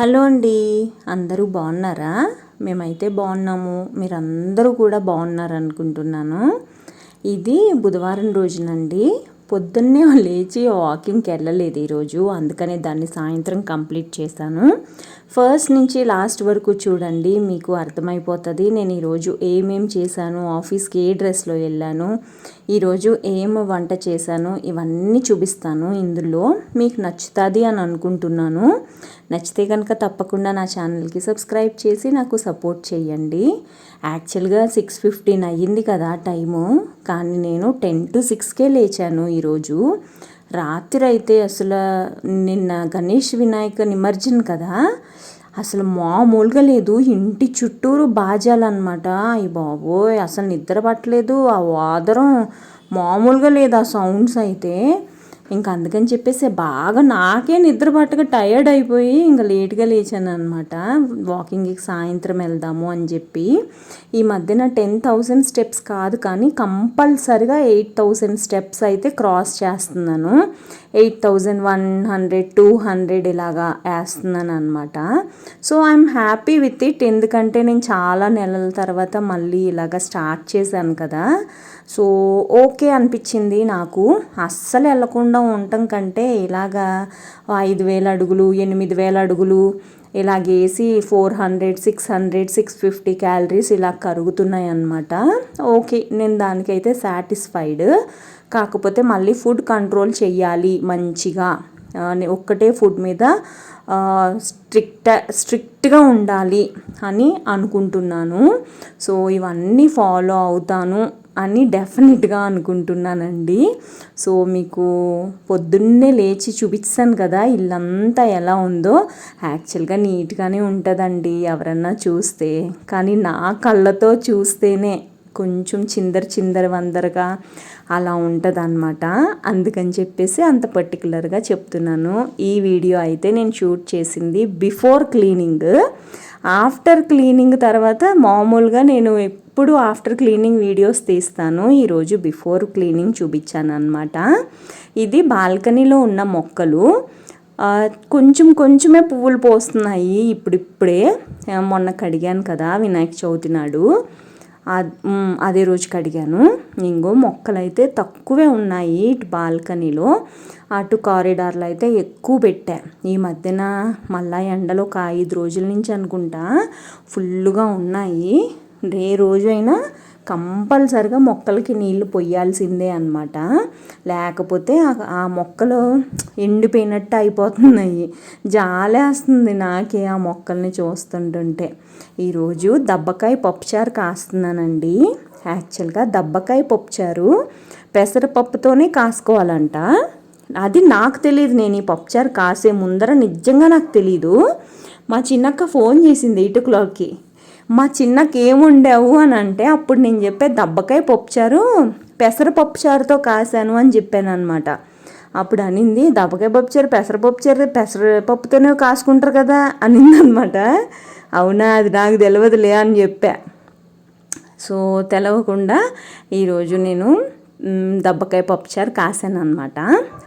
Hello అండి, అందరూ బాగున్నారా? మేమైతే బాగున్నాము. మీరందరూ కూడా బాగున్నారు అనుకుంటున్నాను. ఇది బుధవారం రోజునండి. పొద్దున్నే లేచి వాకింగ్కి వెళ్ళలేదు ఈరోజు, అందుకనే దాన్ని సాయంత్రం కంప్లీట్ చేశాను. ఫస్ట్ నుంచి లాస్ట్ వరకు చూడండి, మీకు అర్థమైపోతుంది నేను ఈరోజు ఏమేం చేశాను, ఆఫీస్కి ఏ డ్రెస్లో వెళ్ళాను, ఈరోజు ఏం వంట చేశాను, ఇవన్నీ చూపిస్తాను. ఇందులో మీకు నచ్చుతుంది అని అనుకుంటున్నాను. నచ్చితే కనుక తప్పకుండా నా ఛానల్కి సబ్స్క్రైబ్ చేసి నాకు సపోర్ట్ చేయండి. యాక్చువల్గా 6:15 అయ్యింది కదా టైము, కానీ నేను 10 to 6కే లేచాను ఈరోజు. రాత్రి అయితే అసలు నిన్న గణేష్ వినాయక నిమజ్జనం కదా, అసలు మామూలుగా లేదు. ఇంటి చుట్టూరు బాజాలన్నమాట. అయ్యి బాబోయ్, అసలు నిద్ర పట్టలేదు. ఆ వాదరం మామూలుగా లేదు, ఆ సౌండ్స్ అయితే. ఇంకా అందుకని చెప్పేసి బాగా నాకే నిద్ర పట్టక టయర్డ్ అయిపోయి ఇంకా లేట్గా లేచాను అనమాట. వాకింగ్కి సాయంత్రం వెళ్దాము అని చెప్పి. ఈ మధ్యన 10,000 స్టెప్స్ కాదు, కానీ కంపల్సరిగా 8,000 స్టెప్స్ అయితే క్రాస్ చేస్తున్నాను. 8,100, 200 ఇలాగా వేస్తున్నాను అనమాట. So I'm happy with it. ఎందుకంటే నేను చాలా నెలల తర్వాత మళ్ళీ ఇలాగ స్టార్ట్ చేశాను కదా, సో ఓకే అనిపించింది నాకు. అస్సలు వెళ్ళకుండా ఉండటం కంటే ఇలాగా 5,000 అడుగులు, 8,000 అడుగులు ఇలాగేసి 400, 600, 650 క్యాలరీస్ ఇలా కరుగుతున్నాయి అన్నమాట. ఓకే, నేను దానికైతే సాటిస్ఫైడ్. కాకపోతే మళ్ళీ ఫుడ్ కంట్రోల్ చెయ్యాలి మంచిగా. ఒక్కటే ఫుడ్ మీద స్ట్రిక్ట్గా ఉండాలి అని అనుకుంటున్నాను. సో ఇవన్నీ ఫాలో అవుతాను అని డెఫినెట్గా అనుకుంటున్నానండి. సో మీకు పొద్దున్నే లేచి చూపిస్తాను కదా ఇల్లంతా ఎలా ఉందో. యాక్చువల్గా నీట్గానే ఉంటుందండి ఎవరన్నా చూస్తే, కానీ నా కళ్ళతో చూస్తేనే కొంచెం చిందర వందరగా అలా ఉంటుంది అన్నమాట. అందుకని చెప్పేసి అంత పర్టికులర్గా చెప్తున్నాను. ఈ వీడియో అయితే నేను షూట్ చేసింది బిఫోర్ క్లీనింగ్. ఆఫ్టర్ క్లీనింగ్ తర్వాత మామూలుగా నేను ఎప్పుడు ఆఫ్టర్ క్లీనింగ్ వీడియోస్ తీస్తాను. ఈరోజు బిఫోర్ క్లీనింగ్ చూపించాను అనమాట. ఇది బాల్కనీలో ఉన్న మొక్కలు. కొంచెమే పువ్వులు పోస్తున్నాయి ఇప్పుడిప్పుడే. మొన్న కడిగాను కదా వినాయక చవితి నాడు, అదే రోజు కడిగాను. ఇంకో మొక్కలైతే తక్కువే ఉన్నాయి ఇటు బాల్కనీలో. అటు కారిడార్లో అయితే ఎక్కువ పెట్టా. ఈ మధ్యన మళ్ళా ఎండలో ఒక 5 రోజుల నుంచి అనుకుంటా ఫుల్గా ఉన్నాయి. ఏ రోజైనా కంపల్సరిగా మొక్కలకి నీళ్లు పొయ్యాల్సిందే అనమాట. లేకపోతే ఆ మొక్కలు ఎండిపోయినట్టు అయిపోతున్నాయి. జాలేస్తుంది నాకే ఆ మొక్కల్ని చూస్తుంటుంటే. ఈరోజు దబ్బకాయ పప్పుచారు కాస్తున్నానండి. యాక్చువల్గా దబ్బకాయ పప్పుచారు పెసరపప్పుతోనే కాసుకోవాలంట. అది నాకు తెలియదు. నేను ఈ పప్పుచారు కాసే ముందర నిజంగా నాకు తెలీదు. మా చిన్నక్క ఫోన్ చేసింది 8 o'clockకి. మా చిన్నకి ఏముండావు అని అంటే అప్పుడు నేను చెప్పే దబ్బకాయ పప్పుచారు పెసరపప్పుచారుతో కాసాను అని చెప్పాను అనమాట. అప్పుడు అనింది, దబ్బకాయ పప్పుచారు పెసరపప్పుతోనే కాసుకుంటారు కదా అనింది అనమాట. అవునా, అది నాకు తెలియదులే అని చెప్పా. సో తెలవకుండా ఈరోజు నేను దబ్బకాయ పప్పుచారు కాసాను అనమాట.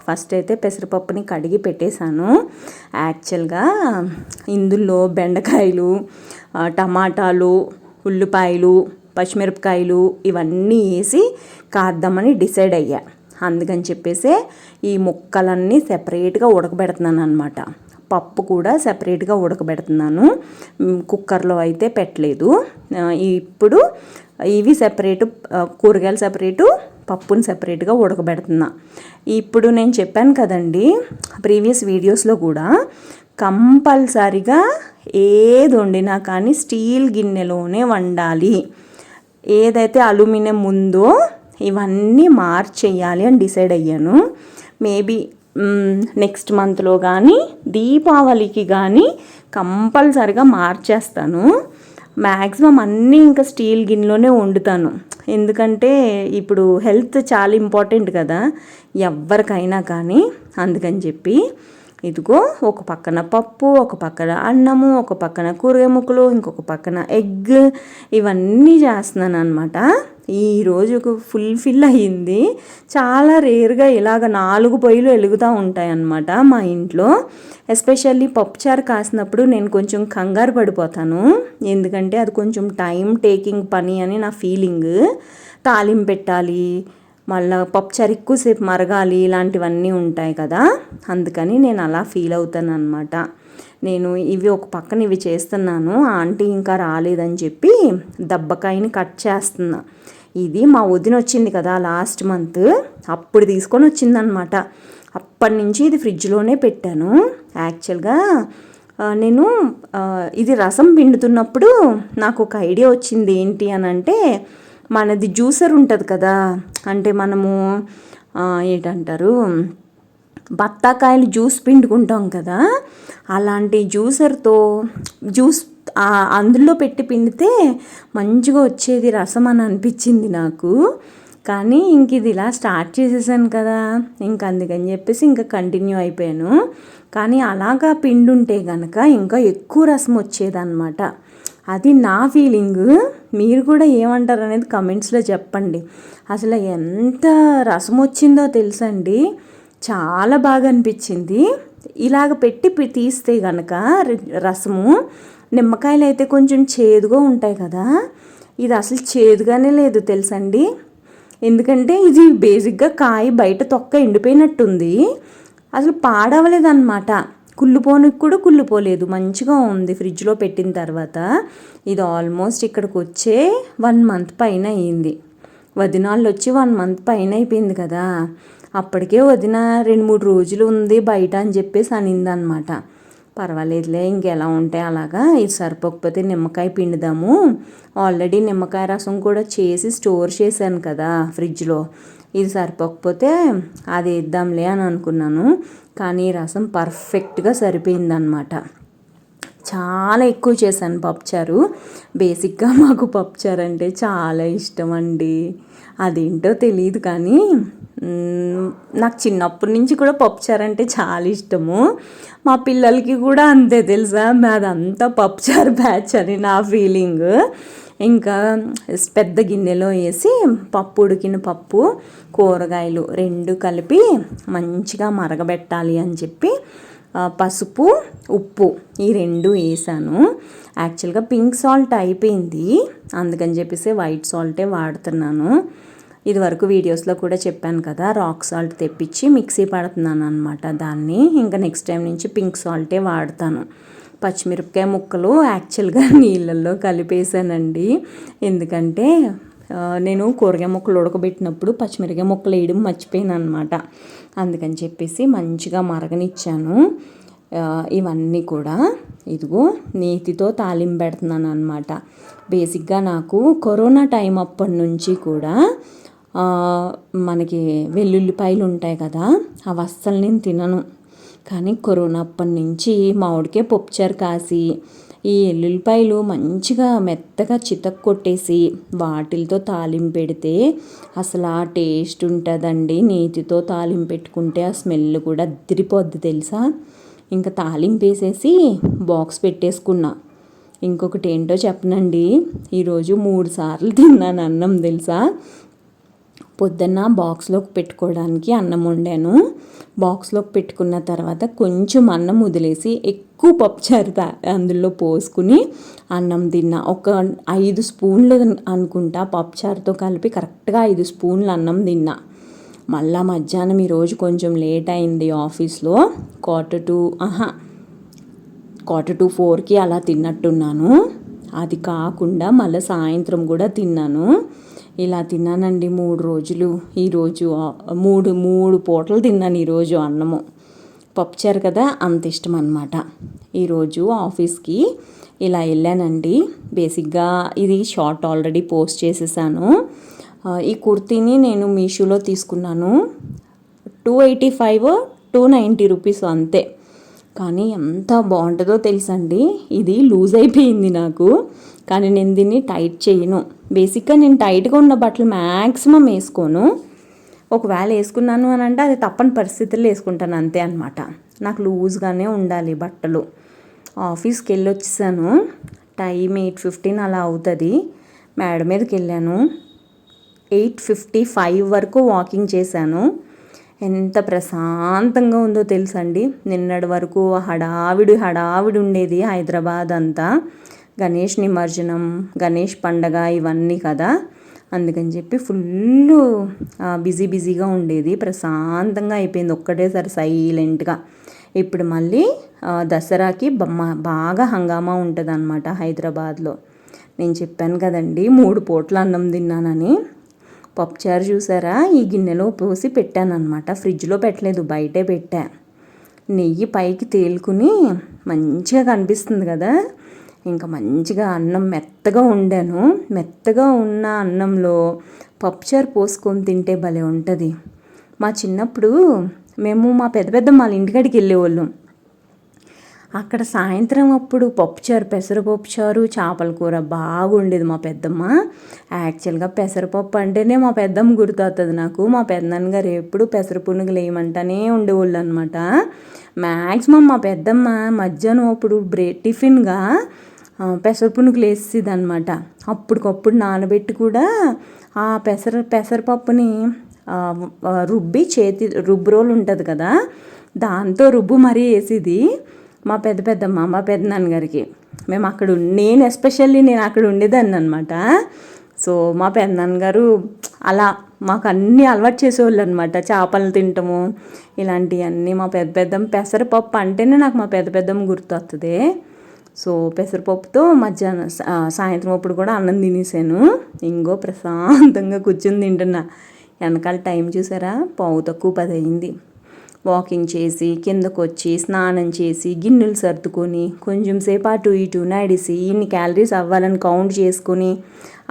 ఫస్ట్ అయితే పెసరపప్పుని కడిగి పెట్టేశాను. యాక్చువల్గా ఇందులో బెండకాయలు, టమాటాలు, ఉల్లిపాయలు, పచ్చిమిరపకాయలు ఇవన్నీ వేసి కాద్దామని డిసైడ్ అయ్యా. అందుకని చెప్పేసి ఈ ముక్కలన్నీ సెపరేట్గా ఉడకబెడుతున్నాను అనమాట. పప్పు కూడా సెపరేట్గా ఉడకబెడుతున్నాను. కుక్కర్లో అయితే పెట్టలేదు. ఇప్పుడు ఇవి సెపరేటు, కూరగాయలు సెపరేటు, పప్పుని సెపరేట్గా ఉడకబెడుతున్నా. ఇప్పుడు నేను చెప్పాను కదండి ప్రీవియస్ వీడియోస్లో కూడా, కంపల్సరిగా ఏది వండినా కానీ స్టీల్ గిన్నెలోనే వండాలి. ఏదైతే అల్యూమినియం ఉందో ఇవన్నీ మార్చేయాలి అని డిసైడ్ అయ్యాను. మేబీ నెక్స్ట్ మంత్లో కానీ దీపావళికి కానీ కంపల్సరిగా మార్చేస్తాను. మ్యాక్సిమం అన్నీ ఇంకా స్టీల్ గిన్నెలోనే వండుతాను. ఎందుకంటే ఇప్పుడు హెల్త్ చాలా ఇంపార్టెంట్ కదా ఎవరికైనా కానీ. అందుకని చెప్పి ఇదిగో ఒక పక్కన పప్పు, ఒక పక్కన అన్నము, ఒక పక్కన కూరగాయ ముక్కలు, ఇంకొక పక్కన ఎగ్, ఇవన్నీ చేస్తున్నాను అనమాట. ఈరోజుకు ఫుల్ఫిల్ అయ్యింది. చాలా రేర్గా ఇలాగ 4 పొయ్యిలు వెలుగుతూ ఉంటాయన్నమాట మా ఇంట్లో. ఎస్పెషల్లీ పప్పుచారు కాసినప్పుడు నేను కొంచెం కంగారు పడిపోతాను, ఎందుకంటే అది కొంచెం టైం టేకింగ్ పని అని నా ఫీలింగ్. తాలింపు పెట్టాలి, మళ్ళీ పప్పుచారు ఎక్కువసేపు మరగాలి, ఇలాంటివన్నీ ఉంటాయి కదా, అందుకని నేను అలా ఫీల్ అవుతాను అనమాట. నేను ఇవి ఒక పక్కన ఇవి చేస్తున్నాను, ఆంటీ ఇంకా రాలేదని చెప్పి దబ్బకాయని కట్ చేస్తున్నా. ఇది మా వదిన వచ్చింది కదా లాస్ట్ మంత్, అప్పుడు తీసుకొని వచ్చిందనమాట. అప్పటి నుంచి ఇది ఫ్రిడ్జ్లోనే పెట్టాను. యాక్చువల్గా నేను ఇది రసం పిండుతున్నప్పుడు నాకు ఒక ఐడియా వచ్చింది. ఏంటి అని అంటే, మనది జ్యూసర్ ఉంటుంది కదా, అంటే మనము ఏంటంటారు బత్తాకాయలు జ్యూస్ పిండుకుంటాం కదా, అలాంటి జ్యూసర్తో జ్యూస్ అందులో పెట్టి పిండితే మంచిగా వచ్చేది రసం అని అనిపించింది నాకు. కానీ ఇంక ఇది ఇలా స్టార్ట్ చేసేసాను కదా, ఇంక అందుకని చెప్పేసి ఇంకా కంటిన్యూ అయిపోయాను. కానీ అలాగా పిండి ఉంటే కనుక ఇంకా ఎక్కువ రసం వచ్చేదన్నమాట. అది నా ఫీలింగ్. మీరు కూడా ఏమంటారు అనేది కమెంట్స్లో చెప్పండి. అసలు ఎంత రసం వచ్చిందో తెలుసండి, చాలా బాగా అనిపించింది. ఇలాగ పెట్టి తీస్తే కనుక రసము, నిమ్మకాయలు అయితే కొంచెం చేదుగా ఉంటాయి కదా, ఇది అసలు చేదుగానే లేదు తెలుసండి. ఎందుకంటే ఇది బేసిక్గా కాయ బయట తొక్క ఎండిపోయినట్టుంది, అసలు పాడవలేదన్నమాట. కుళ్ళిపోనికి కూడా కుళ్ళిపోలేదు, మంచిగా ఉంది ఫ్రిడ్జ్లో పెట్టిన తర్వాత. ఇది ఆల్మోస్ట్ ఇక్కడికి వచ్చే 1 మంత్ పైన అయ్యింది. వదినాళ్ళు వచ్చి 1 మంత్ పైన అయిపోయింది కదా, అప్పటికే వదిన 2-3 రోజులు ఉంది బయట అని చెప్పేసి అనిందనమాట. పర్వాలేదులే, ఇంకెలా ఉంటే అలాగా, ఇది సరిపోకపోతే నిమ్మకాయ పిండుదాము, ఆల్రెడీ నిమ్మకాయ రసం కూడా చేసి స్టోర్ చేశాను కదా ఫ్రిడ్జ్లో, ఇది సరిపోకపోతే అది వేద్దాంలే అని అనుకున్నాను. కానీ రసం పర్ఫెక్ట్గా సరిపోయిందనమాట. చాలా ఎక్కువ చేశాను పప్పుచారు. బేసిక్గా మాకు పప్పుచారు అంటే చాలా ఇష్టం అండి, అదేంటో తెలియదు కానీ నాకు చిన్నప్పటి నుంచి కూడా పప్పుచారు అంటే చాలా ఇష్టము. మా పిల్లలకి కూడా అంతే తెలుసా, మాదంతా పప్పుచారు బ్యాచ్ అని నా ఫీలింగ్. ఇంకా పెద్ద గిన్నెలో వేసి పప్పు, ఉడికిన పప్పు, కూరగాయలు 2 కలిపి మంచిగా మరగబెట్టాలి అని చెప్పి పసుపు, ఉప్పు ఈ 2 వేసాను. యాక్చువల్గా పింక్ సాల్ట్ అయిపోయింది, అందుకని చెప్పేసి వైట్ సాల్టే వాడుతున్నాను. ఇది వరకు వీడియోస్లో కూడా చెప్పాను కదా, రాక్ సాల్ట్ తెప్పించి మిక్సీ పడుతున్నాను అనమాట దాన్ని. ఇంకా నెక్స్ట్ టైం నుంచి పింక్ సాల్టే వాడతాను. పచ్చిమిరపకాయ ముక్కలు యాక్చువల్గా నీళ్ళల్లో కలిపేసానండి, ఎందుకంటే నేను కూరగాయ ముక్కలు ఉడకబెట్టినప్పుడు పచ్చిమిరపకాయ ముక్కలు వేయడం మర్చిపోయాను అనమాట. అందుకని చెప్పేసి మంచిగా మరగనిచ్చాను. ఇవన్నీ కూడా ఇదిగో నేతితో తాలింపు పెడుతున్నాను అనమాట. బేసిక్గా నాకు కరోనా టైం అప్పటి నుంచి కూడా మనకి వెల్లుల్లిపాయలు ఉంటాయి కదా, అవి అస్సలు నేను తినను. కానీ కరోనా అప్పటి నుంచి మామిడికాయ పప్పుచారు కాసి ఈ ఎల్లుల్లిపాయలు మంచిగా మెత్తగా చితక్ కొట్టేసి వాటిలతో తాలింపు పెడితే అసలు ఆ టేస్ట్ ఉంటుందండి. నేతితో తాలింపు పెట్టుకుంటే ఆ స్మెల్ కూడా అదిరిపోద్ది తెలుసా. ఇంకా తాలింపు వేసేసి బాక్స్ పెట్టేసుకున్నా. ఇంకొకటి ఏంటో చెప్పనండి, ఈరోజు 3 సార్లు తిన్నాను అన్నం తెలుసా. పొద్దున్న బాక్స్లోకి పెట్టుకోవడానికి అన్నం వండాను. బాక్స్లోకి పెట్టుకున్న తర్వాత కొంచెం అన్నం వదిలేసి ఎక్కువ పప్పుచారు అందులో పోసుకుని అన్నం తిన్నా. ఒక 5 స్పూన్లు అనుకుంటా పప్పుచారుతో కలిపి కరెక్ట్గా 5 స్పూన్లు అన్నం తిన్నా. మళ్ళా మధ్యాహ్నం ఈరోజు కొంచెం లేట్ అయింది ఆఫీస్లో, 3:45-4కి అలా తిన్నట్టున్నాను. అది కాకుండా మళ్ళీ సాయంత్రం కూడా తిన్నాను. ఇలా తిన్నానండి 3 రోజులు. ఈరోజు 3 పూటలు తిన్నాను ఈరోజు అన్నము. పప్పుచారు కదా, అంత ఇష్టం అన్నమాట. ఈరోజు ఆఫీస్కి ఇలా వెళ్ళానండి. బేసిక్గా ఇది షార్ట్ ఆల్రెడీ పోస్ట్ చేసేసాను. ఈ కుర్తీని నేను మీషోలో తీసుకున్నాను. 285-290 రూపీస్ అంతే. కానీ ఎంత బాగుంటుందో తెలుసండి. ఇది లూజ్ అయిపోయింది నాకు, కానీ నేను దీన్ని టైట్ చేయను. బేసిక్గా నేను టైట్గా ఉన్న బట్టలు మ్యాక్సిమం వేసుకోను. ఒకవేళ వేసుకున్నాను అని అంటే అది తప్పని పరిస్థితుల్లో వేసుకుంటాను అంతే అనమాట. నాకు లూజ్గానే ఉండాలి బట్టలు. ఆఫీస్కి వెళ్ళి వచ్చేసాను, టైం 8:15 అలా అవుతుంది. మేడ మీదకి వెళ్ళాను, 8:55 వరకు వాకింగ్ చేశాను. ఎంత ప్రశాంతంగా ఉందో తెలుసండి. నిన్నటి వరకు హడావిడి ఉండేది హైదరాబాద్ అంతా. గణేష్ నిమజ్జనం, గణేష్ పండగ ఇవన్నీ కదా, అందుకని చెప్పి ఫుల్ బిజీగా ఉండేది. ప్రశాంతంగా అయిపోయింది ఒక్కటేసారి సైలెంట్గా. ఇప్పుడు మళ్ళీ దసరాకి బాగా హంగామా ఉంటుంది అన్నమాట హైదరాబాద్లో. నేను చెప్పాను కదండి 3 పూట్ల అన్నం తిన్నానని. పప్పుచారు చూసారా, ఈ గిన్నెలో పోసి పెట్టానన్నమాట. ఫ్రిడ్జ్లో పెట్టలేదు, బయటే పెట్టా. నెయ్యి పైకి తేలుకుని మంచిగా కనిపిస్తుంది కదా. ఇంకా మంచిగా అన్నం మెత్తగా వండాను. మెత్తగా ఉన్న అన్నంలో పప్పుచారు పోసుకొని తింటే భలే ఉంటుంది. మా చిన్నప్పుడు మేము మా పెద్దమ్మ వాళ్ళ ఇంటికాడికి వెళ్ళేవాళ్ళం. అక్కడ సాయంత్రం అప్పుడు పప్పుచారు, పెసరపప్పుచారు, చేపల కూర బాగుండేది మా పెద్దమ్మ. యాక్చువల్గా పెసరపప్పు అంటేనే మా పెద్దమ్మ గుర్తొస్తుంది నాకు. మా పెద్దనాన్నగారు ఎప్పుడు పెసర పునుగులు వేయమంటూనే ఉండేవాళ్ళు అనమాట. మ్యాక్సిమం మా పెద్దమ్మ మధ్యాహ్నం అప్పుడు టిఫిన్గా పెసర పునుగులు వేసేది అనమాట. అప్పటికప్పుడు నానబెట్టి కూడా ఆ పెసరపప్పుని రుబ్బి రుబ్బు రోలు ఉంటుంది కదా, దాంతో రుబ్బు మరీ వేసేది మా పెద్దమ్మ మా పెద్దనాన్నగారికి. మేము నేను ఎస్పెషల్లీ అక్కడ ఉండేదాన్ని అనమాట. సో మా పెద్దనాన్నగారు అలా మాకు అన్నీ అలవాటు చేసేవాళ్ళు అనమాట. చేపలు తింటాము ఇలాంటివన్నీ. మా పెద్దమ్మ పెసరపప్పు అంటేనే నాకు మా పెద్దమ్మ గుర్తొస్తుంది. సో పెసరపప్పుతో మధ్యాహ్నం సాయంత్రం అప్పుడు కూడా అన్నం తినేసాను. ఇంకో ప్రశాంతంగా కూర్చొని తింటున్నా. వెనకాల టైం చూసారా, 9:45 అయింది. వాకింగ్ చేసి కిందకు వచ్చి స్నానం చేసి గిన్నెలు సర్దుకొని కొంచెం సేపు అటు ఇటు నడిసి ఇన్ని క్యాలరీస్ అవ్వాలని కౌంట్ చేసుకొని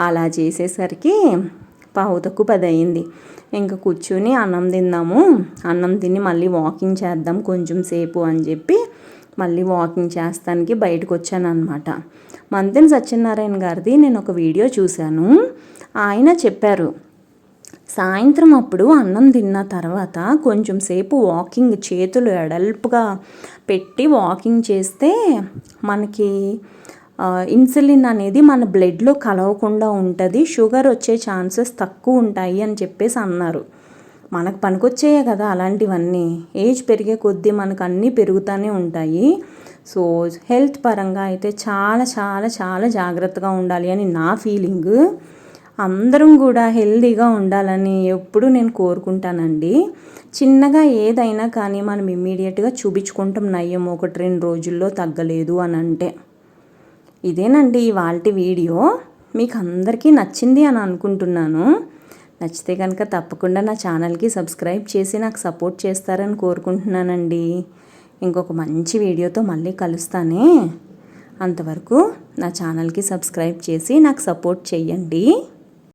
అలా చేసేసరికి 9:10 అయింది. ఇంకా కూర్చొని అన్నం తిందాము, అన్నం తిని మళ్ళీ వాకింగ్ చేద్దాం కొంచెం సేపు అని చెప్పి మళ్ళీ వాకింగ్ చేస్తానికి బయటకు వచ్చాను అనమాట. మంతెన సత్యనారాయణ గారిది నేను ఒక వీడియో చూశాను. ఆయన చెప్పారు, సాయంత్రం అప్పుడు అన్నం తిన్న తర్వాత కొంచెం సేపు వాకింగ్, చేతులు ఎడల్పుగా పెట్టి వాకింగ్ చేస్తే మనకి ఇన్సులిన్ అనేది మన బ్లడ్లో కలవకుండా ఉంటుంది, షుగర్ వచ్చే ఛాన్సెస్ తక్కువ ఉంటాయి అని చెప్పేసి అన్నారు. మనకు పనికొచ్చేయే కదా అలాంటివన్నీ. ఏజ్ పెరిగే కొద్దీ మనకు అన్నీ పెరుగుతూనే ఉంటాయి. సో హెల్త్ పరంగా అయితే చాలా చాలా చాలా జాగ్రత్తగా ఉండాలి అని నా ఫీలింగ్. అందరం కూడా హెల్తీగా ఉండాలని ఎప్పుడు నేను కోరుకుంటానండి. చిన్నగా ఏదైనా కానీ మనం ఇమ్మీడియట్గా చూపించుకుంటాం నయ్యం 1-2 రోజుల్లో తగ్గలేదు అని అంటే. ఇదేనండి ఇవాల్టి వీడియో. మీకు అందరికీ నచ్చింది అని అనుకుంటున్నాను. నచ్చితే కనుక తప్పకుండా నా ఛానల్కి సబ్స్క్రైబ్ చేసి నాకు సపోర్ట్ చేస్తారని కోరుకుంటున్నానండి. ఇంకొక మంచి వీడియోతో మళ్ళీ కలుస్తానే. అంతవరకు నా ఛానల్కి సబ్స్క్రైబ్ చేసి నాకు సపోర్ట్ చేయండి.